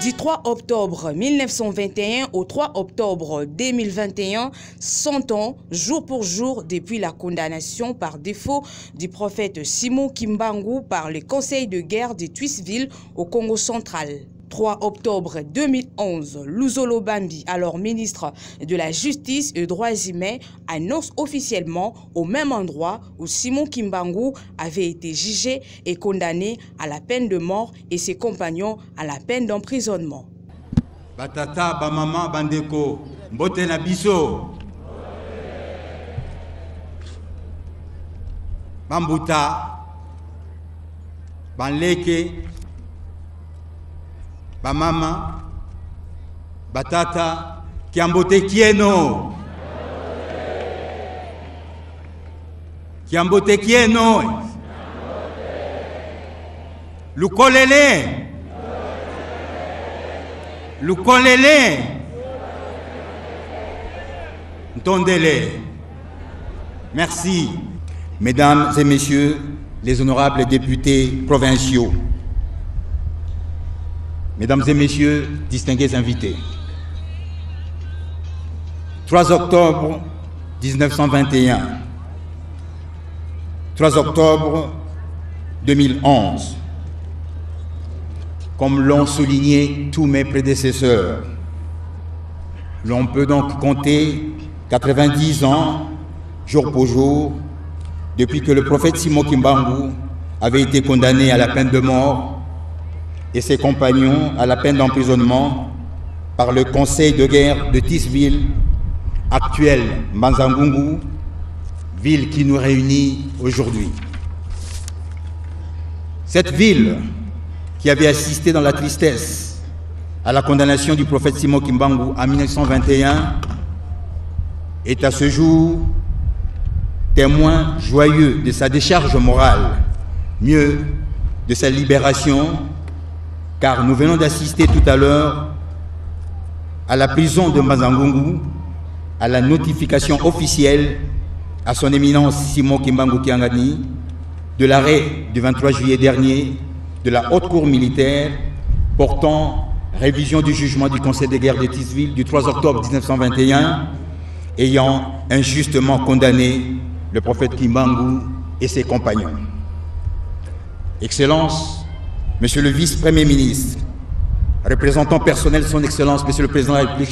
Du 3 octobre 1921 au 3 octobre 2021, 100 ans, jour pour jour, depuis la condamnation par défaut du prophète Simon Kimbangu par le Conseil de guerre de Twissville au Congo central. 3 octobre 2011, Luzolo Bambi, alors ministre de la Justice et des Droits humains, annonce officiellement au même endroit où Simon Kimbangu avait été jugé et condamné à la peine de mort et ses compagnons à la peine d'emprisonnement. Batata, bamama, bandeko, mbote na biso. Bambuta, banleke, bamama, batata, kiambote kieno. Kiambote kieno. Lukolele. Lukolele. Ntondele. Merci. Mesdames et messieurs, les honorables députés provinciaux, mesdames et messieurs, distingués invités, 3 octobre 1921, 3 octobre 2011, comme l'ont souligné tous mes prédécesseurs, l'on peut donc compter 90 ans, jour pour jour, depuis que le prophète Simon Kimbangu avait été condamné à la peine de mort et ses compagnons à la peine d'emprisonnement par le Conseil de guerre de Twissville, actuel Mbanza-Ngungu, ville qui nous réunit aujourd'hui. Cette ville qui avait assisté dans la tristesse à la condamnation du prophète Simon Kimbangu en 1921 est à ce jour témoin joyeux de sa décharge morale, mieux de sa libération, car nous venons d'assister tout à l'heure à la prison de Mbanza-Ngungu, à la notification officielle à son éminence Simon Kimbangu Kiangani de l'arrêt du 23 juillet dernier de la haute cour militaire portant révision du jugement du Conseil de guerre de Twissville du 3 octobre 1921 ayant injustement condamné le prophète Kimbangu et ses compagnons. Excellence, Monsieur le vice-premier ministre, représentant personnel de son Excellence, Monsieur le Président de la République,